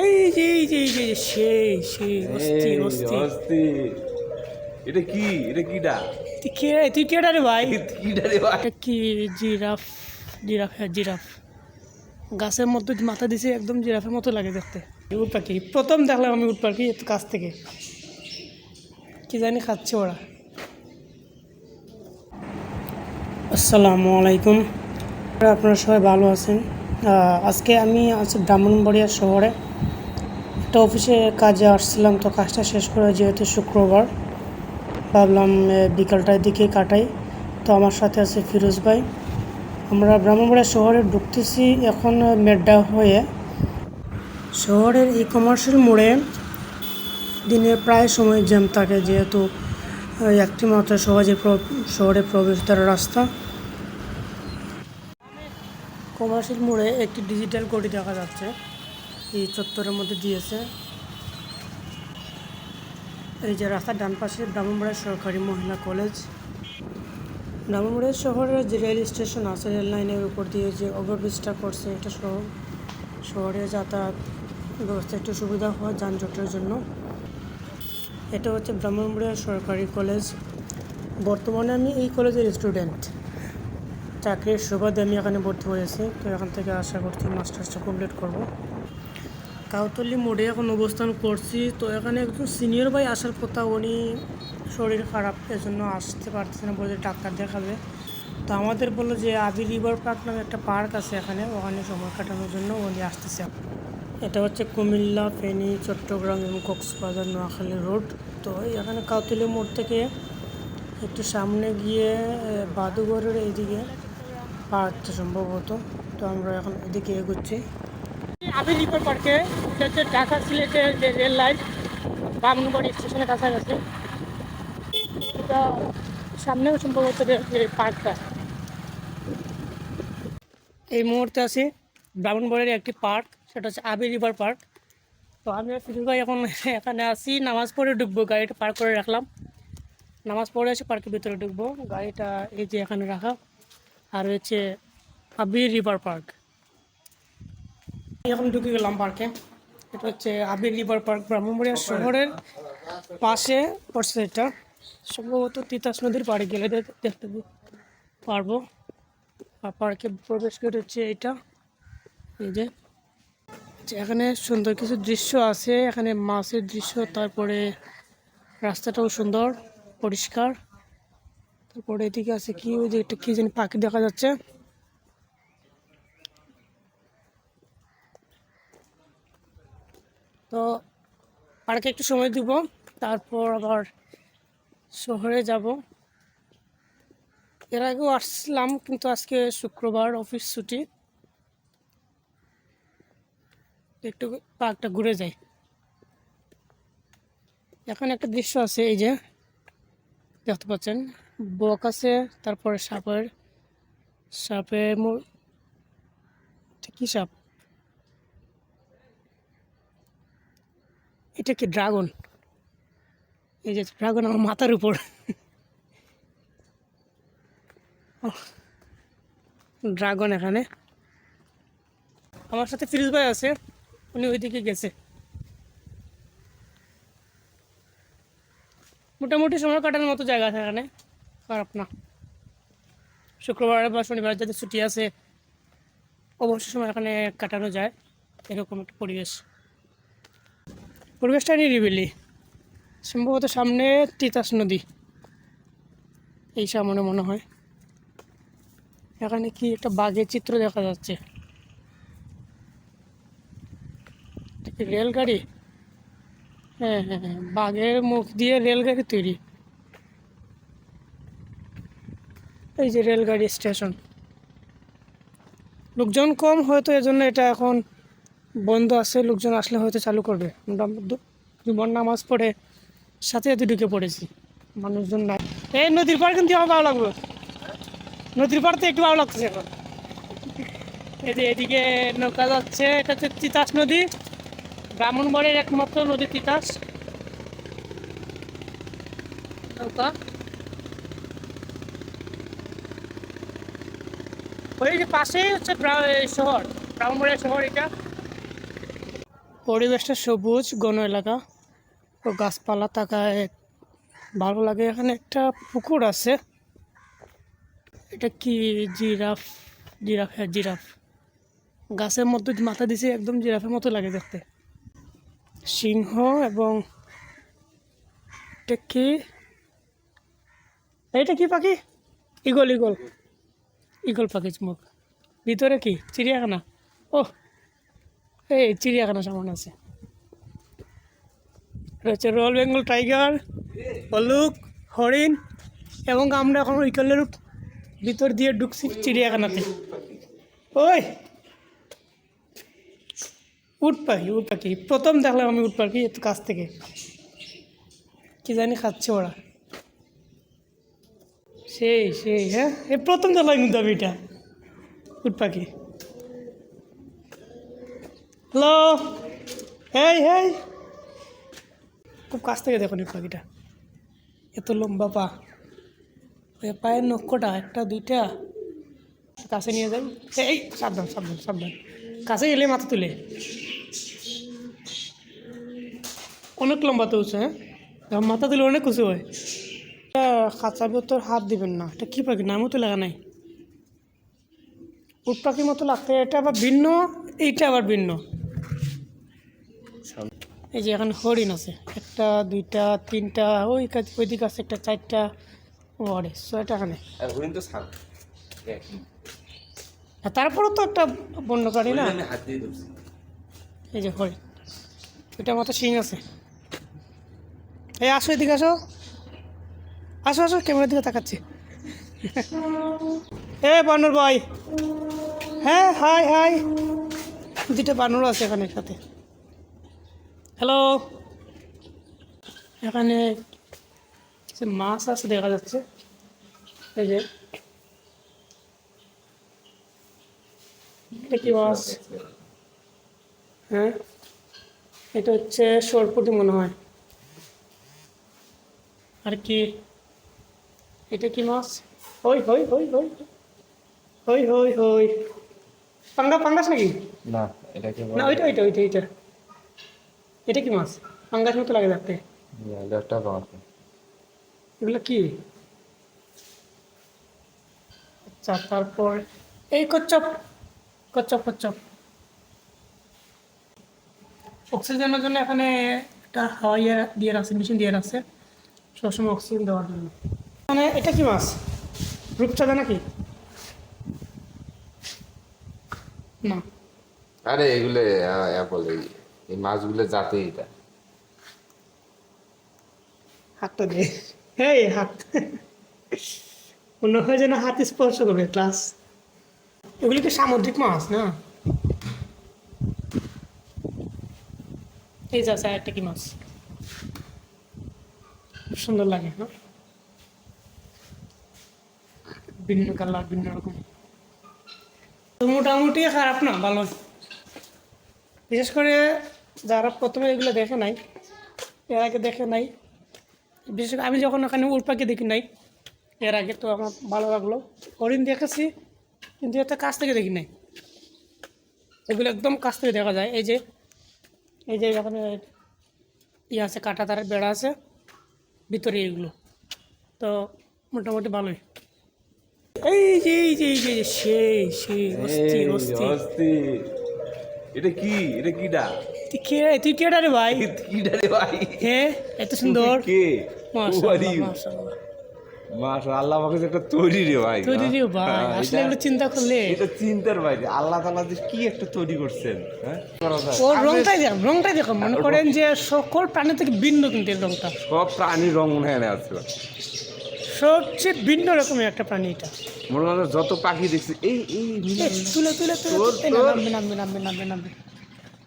এই যে সেই অস্থির এই অস্থির। অস্থির। এটা কি? এটা কিটা? তুই কেডা রে ভাই? কিটা রে ভাই? এটা কি? জিরাফ। জিরাফ, হ্যাঁ জিরাফ। গাছের মধ্যে মাথা দিছে, একদম জিরাফের মতো লাগে দেখতে। উট পাখি প্রথম দেখলাম আমি, উট পাখি একটু কাছ থেকে। কি জানি খাচ্ছে ওরা। আসসালামু আলাইকুম। আপনারা সবাই ভালো আছেন? আজকে আমি আছি ব্রাহ্মণবাড়িয়া শহরে একটা অফিসে কাজে আসছিলাম। তো কাজটা শেষ করে যেহেতু শুক্রবার, ভাবলাম বিকালটার দিকে কাটাই। তো আমার সাথে আছে ফিরোজ ভাই। আমরা ব্রাহ্মণবাড়িয়া শহরে ঢুকতেছি এখন মেড্ডা হয়ে। শহরের এই কমার্শিয়াল মোড়ে দিনে প্রায় সময় জ্যাম থাকে, যেহেতু একটি মাত্র শহরে প্রবেশদ্বার রাস্তা। কমার্শিয়াল মোড়ে একটি ডিজিটাল ঘড়ি দেখা যাচ্ছে, এই চত্বরের মধ্যে দিয়েছে। এই যে রাস্তার ডান পাশে ব্রাহ্মণবাড়িয়া সরকারি মহিলা কলেজ। ব্রাহ্মণবাড়িয়া শহরের যে রেল স্টেশন আছে, রেল লাইনের উপর দিয়ে যে ওভারব্রিজটা করছে, এটা শহরে যাতায়াত ব্যবস্থা একটু সুবিধা হয় যানজটের জন্য। এটা হচ্ছে ব্রাহ্মণবাড়িয়া সরকারি কলেজ। বর্তমানে আমি এই কলেজের স্টুডেন্ট। চাকরির সুবাদে আমি এখানে ভর্তি হয়েছি। তো এখান থেকে আশা করছি মাস্টার্সটা কমপ্লিট করব। কাউতলি মোড়ে এখন অবস্থান করছি। তো এখানে একজন সিনিয়র ভাই আসার কথা, উনি শরীর খারাপ, এজন্য আসতে পারতেছে না, বলে ডাক্তার দেখাবে। তো আমাদের বললো যে আবির রিভার পার্ক নামে একটা পার্ক আছে এখানে, ওখানে সময় কাটানোর জন্য উনি আসতেছে। এটা হচ্ছে কুমিল্লা, ফেনী, চট্টগ্রাম এবং কক্সবাজার নোয়াখালী রোড। তো এখানে কাউতলি মোড় থেকে একটু সামনে গিয়ে বাদুঘরের এইদিকে পার্কটা সম্ভবত। তো আমরা এখন এদিকে এগোচ্ছি। আবির রিভার পার্কে, এটা হচ্ছে ঢাকা সিলেটের যে রেল লাইন, বামনবাড়ি স্টেশনের কাছাকাছি। এটা সামনেও সম্ভবত পার্কটা। এই মুহূর্তে আছি ব্রাহ্মণবাড়িয়ার একটি পার্ক, সেটা হচ্ছে আবির রিভার পার্ক। তো আমি আর ফিরোজ ভাই এখন এখানে আসি, নামাজ পড়ে ঢুকবো। গাড়িটা পার্ক করে রাখলাম, নামাজ পড়ে এসে পার্কের ভিতরে ঢুকবো। গাড়িটা এই যে এখানে রাখা। আর হচ্ছে আবির রিভার পার্ক। এখন ঢুকে গেলাম পার্কে। এটা হচ্ছে আবির রিভার পার্ক, ব্রাহ্মণবাড়িয়া শহরের পাশে পড়ছে। এটা সম্ভবত তিতাস নদীর পাড়ে গেলে দেখতে পারবো। আর পার্কে প্রবেশ গেট হচ্ছে এটা। এই যে এখানে সুন্দর কিছু দৃশ্য আছে, এখানে মাছের দৃশ্য, তারপরে রাস্তাটাও সুন্দর পরিষ্কার। তারপরে এদিকে আছে কি, ওই যে একটা কি জানি পাখি দেখা যাচ্ছে। তো পার্কে একটু সময় দিব, তারপর আবার শহরে যাব। এর আগেও আসলাম, কিন্তু আজকে শুক্রবার, অফিস ছুটি, একটু পার্কটা ঘুরে যাই। এখন একটা দৃশ্য আছে, এই যে দেখতে পাচ্ছেন বক আছে, তারপরে সাপের কি সাপ? এটা কি ড্রাগন? এই যে ড্রাগন আমার মাথার উপর। ড্রাগন এখানে। আমার সাথে ফিরোজ ভাই আছে, উনি ওইদিকে গেছে। মোটামুটি সময় কাটানোর মতো জায়গা আছে এখানে, খারাপ না। শুক্রবার বা শনিবার যাদের ছুটি আছে, অবশ্যই সময় এখানে কাটানো যায়। এরকম একটা পরিবেশটা নিরিবিলি। সম্ভবত সামনে তিতাস নদী, এই সামনে মনে হয়। এখানে কি একটা বাঘের চিত্র দেখা যাচ্ছে। রেলগাড়ি, হ্যাঁ হ্যাঁ হ্যাঁ, বাঘের মুখ দিয়ে রেলগাড়ি তৈরি। এই যে রেলগাড়ি স্টেশন, লোকজন কম হয়তো, এজন্য এটা এখন বন্ধ আছে। লোকজন আসলে হয়তো চালু করবে। আমরা জুমার নামাজ পড়ে সাথে সাথে ঢুকে পড়েছি, মানুষজন নাই। এই নদীর পাড় কিন্তু আমার ভালো লাগলো, নদীর পাড়তে একটু ভালো লাগছে এখন। এই যে এদিকে নৌকা যাচ্ছে, এটা হচ্ছে তিতাস নদী, ব্রাহ্মণবাড়ির একমাত্র নদী তিতাস নৌকা। ওই যে পাশেই হচ্ছে শহর, ব্রাহ্মণবাড়িয়া শহর এটা। পরিবেশটা সবুজ ঘন এলাকা ও গাছপালা থাকায় ভালো লাগে। এখানে একটা পুকুর আছে। এটা কি জিরাফ? জিরাফ, হ্যাঁ জিরাফ। গাছের মধ্যে মাথা দিছে, একদম জিরাফের মতো লাগে দেখতে। সিংহ এবং এটা কি? এটা কি পাখি? ইগল, ইগল, ইগল পাখি মুখ। ভিতরে কি চিড়িয়াখানা? ও, এই চিড়িয়াখানা সামনে আছে। রয়েছে রয়্যাল বেঙ্গল টাইগার, ভাল্লুক, হরিণ, এবং আমরা এখন ইগলের ভিতর দিয়ে ঢুকছি চিড়িয়াখানাতে। ওই উট পাখি, উট পাখি প্রথম দেখলাম আমি উট পাখি এত কাছ থেকে। কি জানি খাচ্ছে ওরা। সেই সেই, হ্যাঁ এই প্রথম দেখলাম কিন্তু আমি এটা উট পাখি। হ্যালো, হেই হেই, খুব কাছ থেকে দেখুন এই পাখিটা, এত লম্বা পা। ওই পায়ের নখটা একটা দুইটা, কাছে নিয়ে যাই। এই সাবধান সাবধান সাবধান, কাছে গেলে মাথা তুলে। অনেক লম্বা তো উঁচু, হ্যাঁ মাথা তুলে অনেক উঁচু হয়। খাঁচার ভেতর হাত দিবেন না। এটা কী পাখি নামও তো লেখা নাই। উট পাখির মতো লাগতে, এটা আবার ভিন্ন, এইটা আবার ভিন্ন। এই যে এখানে হরিণ আছে, একটা দুইটা তিনটা, ওইদিকে আছে একটা চারটা, ওরে ছয়টা এখানে। হরিণ তো ছাড় তারপরেও তো একটা বন্যপ্রাণী না। আমি হাত দিয়ে ধরছি। এই যে হরিণ, এটার মতো শিং আছে। এই আসো, এদিকে আসো, আসো আসো, ক্যামেরার দিকে তাকাচ্ছি। এ বানর ভাই, হ্যাঁ হাই হাই, দুটো বানর আছে এখানে সাথে। হ্যালো, এখানে মাছ আছে দেখা যাচ্ছে। এই যে এটা কি মাছ? হ্যাঁ এটা হচ্ছে সরপুঁটি মনে হয়। আর কি এটা কি মাছ? হই হই হই হই হই হই হই, পাঙ্গাস নাকি? না, এটা কি না ওইটা ওইটা ওইটা এইটা, এটা কি মাছ? পাঙ্গাস মতো লাগে দেখতে। একটা পাওয়া এগুলো কি? আচ্ছা, তারপর এই কচ্ছপ, কচ্ছপ কচ্ছপ। অক্সিজেনের জন্য এখানে একটা হাওয়া দিয়ে রাখছে, মেশিন দিয়ে রাখছে সবসময় অক্সিজেন দেওয়ার জন্য। মানে এটা কি মাছ? রূপচাঁদা নাকি? না, আরে এগুলো বলে এই মাছগুলো জাতে এটা। হাতটা দে, এই হাত, মনে হয় যেন হাত স্পর্শ করবে ক্লাস। এগুলি কি সামুদ্রিক মাছ না? এই যে আছে একটা কি মাছ, খুব সুন্দর লাগে না? ভিন্ন কালার, ভিন্ন রকম। তো মোটামুটি খারাপ না, ভালো। বিশেষ করে যারা প্রথমে এগুলো দেখে নাই, এর আগে দেখে নাই, বিশেষ করে আমি যখন ওখানে উট পাখি দেখি নাই এর আগে, তো আমার ভালো লাগলো। হরিণ দেখেছি কিন্তু এত কাছ থেকে দেখি নাই। এগুলো একদম কাছ থেকে দেখা যায়। এই যে এখানে ইয়ে আছে, কাঁটা তারের বেড়া আছে ভিতরে, এগুলো তো মোটামুটি ভালোই। এই যে সেই সেই অস্থির অস্থির। এটা কি? এটা কিডা? তুই কে? তুই কেডা রে ভাই? কিডা রে ভাই? হ্যাঁ এত সুন্দর। কে? মাশাআল্লাহ মাশাআল্লাহ আল্লাহ আমাকে যে একটা তৈরি রে ভাই। তৈরি রে ভাই, হ্যাঁ, আসলে এগুলো চিন্তা করলে এটা চিন্তার বাইরে। আল্লাহ তাআলা যে কি একটা তৈরি করছেন, হ্যাঁ? ওর রংটাই দেখো, মনে করেন যে সকল প্রাণী থেকে ভিন্ন, কিন্তু এর রংটা সব প্রাণীর রং মনে হয় আছে। সবচেয়ে ভিন্ন রকমের একটা প্রাণী এটা। মনে হয় যত পাখি দেখছি এই এই তুলে তুলে তুলে এই না, নামবে নামবে নামবে নামবে নামবে,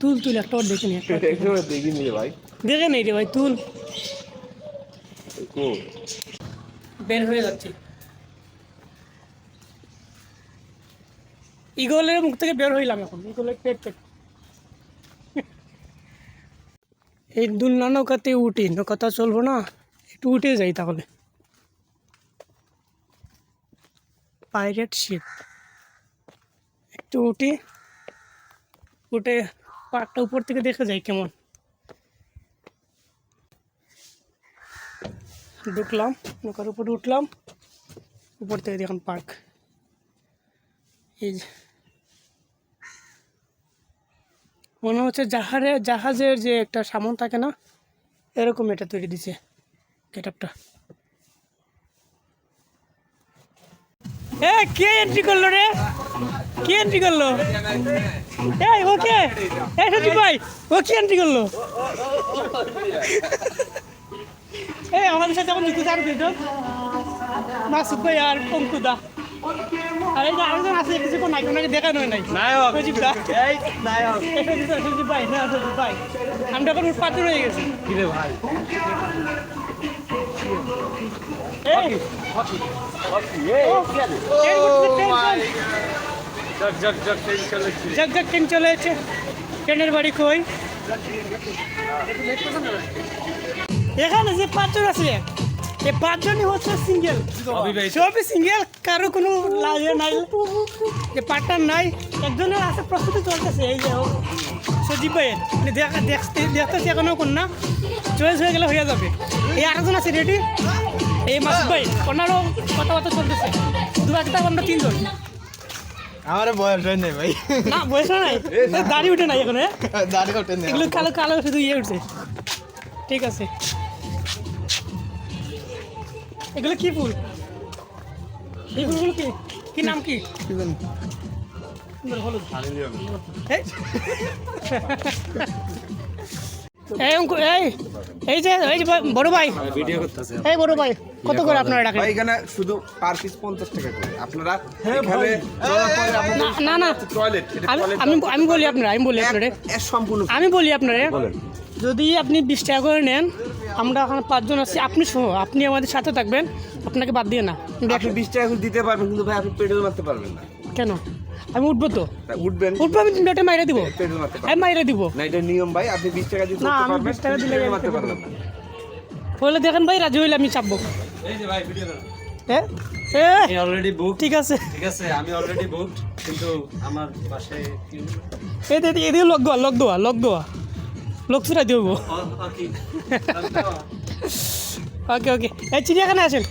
তুল একটা ওর দেখে নি, একবারে দেখিনি রে ভাই। দেখে নেই রে ভাই, তুল। কো বের হয়ে যাচ্ছে, ইগলের মুখ থেকে বের হইলাম এখন, ইগলের পেট পেট। এই দুলনা নৌকাতে উঠি, নৌকাটা চলবো না, একটু উঠে যাই তাহলে। পাইরেট শিপ, একটু উঠি, উঠে পার্কটা উপর থেকে দেখা যায় কেমন। ঢুকলাম, নৌকার উপরে উঠলাম, উপর থেকে দেখুন পার্ক। এই যে মনে হচ্ছে জাহাজের যে একটা সামন থাকে না, এরকম এটা তৈরি দিছে গেটআপটা। এ কে এন্ট্রি করলো রে? কে এন্ট্রি করলো? এই ওকে, এই সত্যি ভাই, ও কি এন্ট্রি করলো? এই আমাদের সাথে এখন যুক্ত থাকবে তো মাসুদ ভাই আর পঙ্কুদা। আর এই যে আরেকজন আছে, কিছুক্ষণ নাই, ওনাকে দেখানো নাই। নায়ক সজীব দা, এই নায়ক সজীব ভাই, না সজীব ভাই, আমরা এখন উৎপাদন হয়ে গেছি। কি রে ভাই? ট্রেন চলে এসেছে। ট্রেনের বাড়ি কই? এখানে যে পাঁচজন আছে, এই পাঁচজনই হচ্ছে সিঙ্গেল, সবই সিঙ্গেল, কারো কোনো লাগে নাই, যে পার্টনার নাই। একজনের আছে, প্রস্তুতি চলতেছে। এই যে সজীব ভাইয়ের দেখতেছি এখনো কন্যা চয়েস হয়ে গেলে হয়ে যাবে। এই আরেকজন আছে রেডি, এই মাসুদ ভাই, ওনারও কথাবার্তা চলতেছে। দু একটা আমরা তিনজন। আমার বয়স হয় নাই ভাই, না বয়স নাই, দাড়ি উঠে নাই এখন, দাঁড়িয়ে ওঠেন না। এগুলো কালো কালো শুধু ইয়ে উঠছে। ঠিক আছে, এগুলো কি ফুল? এই ফুলগুলো কি, কি নাম কি? হলুদ। এই যে বড় ভাই ভিডিও করতেছে। এই বড় ভাই, কত করে আপনারা রাখেন? এখানে শুধু পার পিস 50 টাকা করে। আপনারা এখানে না না, টয়লেট, আমি বলি আপনারা, সম্পূর্ণ আমি বলি আপনারা, যদি আপনি 20 টাকা করে নেন, আমরা এখন 5 জন আছি, আপনি সহ, আপনি আমাদের সাথে থাকবেন, আপনাকে বাদ দিয়ে না। আপনি 20 টাকা করে দিতে পারবেন, কিন্তু ভাই আপনি পেডেল মারতে পারবেন না। কেন? আমি উঠবো তো, উঠবেন, আমি নেটে মাইরে দিব, পেডেল মারতে পারবেন, আমি মাইরে দিব না এটা নিয়ম ভাই। আপনি 20 টাকা দিতে না, আমি পারবেন, 20 টাকা দিলে পেডেল মারতে পারবেন না। বলে দেখেন ভাই, রাজি হইলে আমি চাপবো। এই যে ভাই ভিডিও করুন। আমি অলরেডি বুক, ঠিক আছে, আমি অলরেডি বুকড, কিন্তু আমার পাশে এদিকে লক দেওয়া লোক চুরা দিব। ওকে ওকে, এই চিড়িয়াখানা আছেন।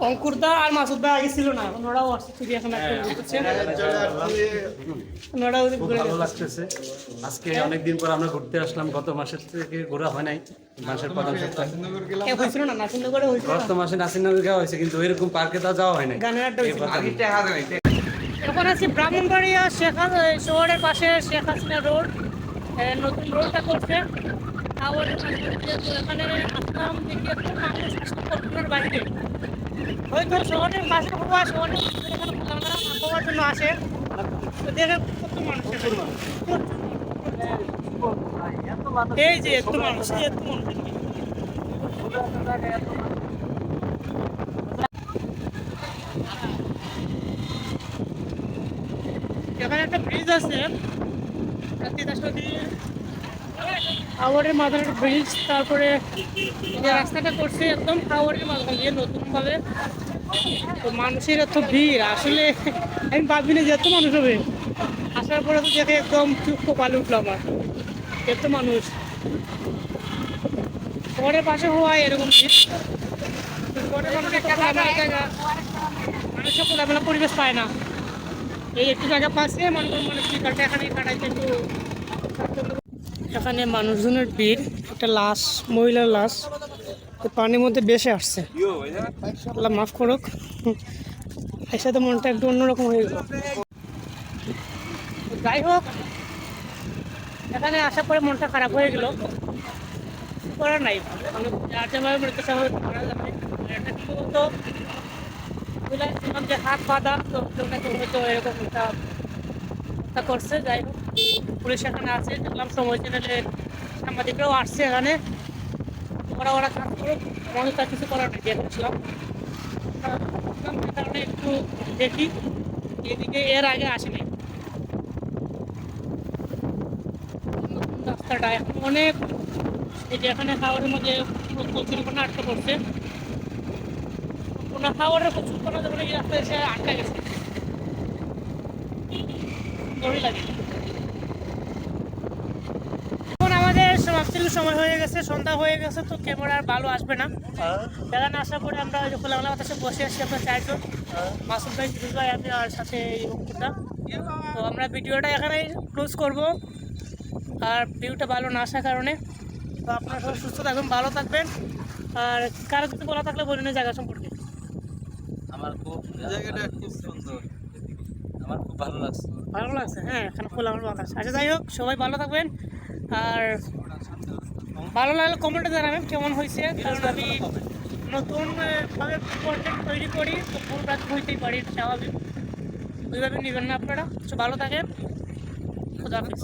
অঙ্কুরদা আর মাসুদদা আগে ছিল না, এখন ওরাও আসছে চিড়িয়াখানা। ওরাও ঘুরে ভালো লাগতেছে। আজকে অনেকদিন পর আমরা ঘুরতে আসলাম, গত মাসের থেকে ঘোরা হয় নাই, মাসের প্রথম সপ্তাহে হয়েছিল না, নাসিনগরে হয়েছিল। গত মাসে নাসিরনগর যাওয়া হয়েছে, কিন্তু এরকম পার্কে তো যাওয়া হয় নাই। গানের আড্ডা হয়েছিল। আগে টাকা দেয়। এখন আছি ব্রাহ্মণবাড়িয়া শহরের পাশে শেখ হাসিনা রোড, নতুন রোডটা করছে। এখানে আসলাম, দেখি একটু মানুষ কল্পনার বাইরে, হয়তো শহরের পাশে হওয়া, শহরের এখানে হওয়ার জন্য আসে, তো দেখে কত মানুষ এখানে। এই যে এত মানুষ, এখানে একটা ব্রিজ আছে, হাওড়ের মাথার একটা ব্রিজ। তারপরে যে রাস্তাটা করছে একদম হাওড়ের মাঝখান দিয়ে নতুনভাবে, তো মানুষের এত ভিড়, আসলে আমি ভাবিনি যে এত মানুষ হবে। আসার পরে তো দেখে একদম চুপ কপালে উঠলো আমার, এত মানুষ। শহরের পাশে হওয়ায় এরকম ভিড়, শহরের মানুষের জায়গা, মানুষের খোলামেলা পরিবেশ পায় না। এই একটু জায়গা পাচ্ছে, মানুষ বিকালটা এখানে কাটাইতে একটু। এখানে মানুষজনের ভিড়, একটা লাশ, মহিলার লাশ পানির মধ্যে বেশে আসছে। আল্লাহ মাফ করুক, এর সাথে মনটা একটু অন্যরকম হয়ে গেল। যাই হোক, এখানে আসার পরে মনটা খারাপ হয়ে গেল, করার নাই। আর যেভাবে মৃত্যু স্বাভাবিক করা যাবে, এটা কি বলতো, যে হাত বাঁধা, তো হয়তো এরকম একটা করছে। যাই হোক, পুলিশ এখানে আছে, দেখলাম সময় চ্যানেলে সাংবাদিকরাও আসছে এখানে। ওরা কাজ করুক, আমাদের তার কিছু করার নেই, দেখছিলাম। কারণে একটু দেখি, এদিকে এর আগে আসেনি রাস্তাটা, এখন অনেক, এই যে এখানে হাওড়ের মধ্যে কচুরিপানা আটকে পড়ছে, হাওড়ের কচুরিপানা যখন এই রাস্তায় এসে আটকা গেছে, দড়ি লাগে। সময় হয়ে গেছে, সন্ধ্যা হয়ে গেছে, তো ক্যামেরা আর ভালো আসবে না। এখানে আসার পরে আমরা ওই যে খোলামেলা বাতাসে বসে আসছি, আমরা 4 জন, মাসুদ ভাই, ফিরোজ ভাই, আমি আর সাথে এই অঙ্কিতা। তো আমরা ভিডিওটা এখানেই ক্লোজ করব, আর ভিউটা ভালো না আসার কারণে। তো আপনারা সবাই সুস্থ থাকবেন, ভালো থাকবেন। আর কারো যদি বলা থাকলে বলুন এই জায়গা সম্পর্কে। আমার খুব জায়গাটা খুব সুন্দর, আমার খুব ভালো লাগছে। ভালো লাগছে, হ্যাঁ, এখানে খোলামেলা বাতাস। আচ্ছা, যাই হোক, সবাই ভালো থাকবেন। আর ভালো লাগলে কমেন্টে জানাবেন কেমন হয়েছে, কারণ আমি নতুন ভাবে কন্টেন্ট তৈরি করি, তো ভুল রাত হইতেই পারি, স্বাভাবিক, ওইভাবে নেবেন না আপনারা। তো ভালো থাকেন, খুদা হাফেজ।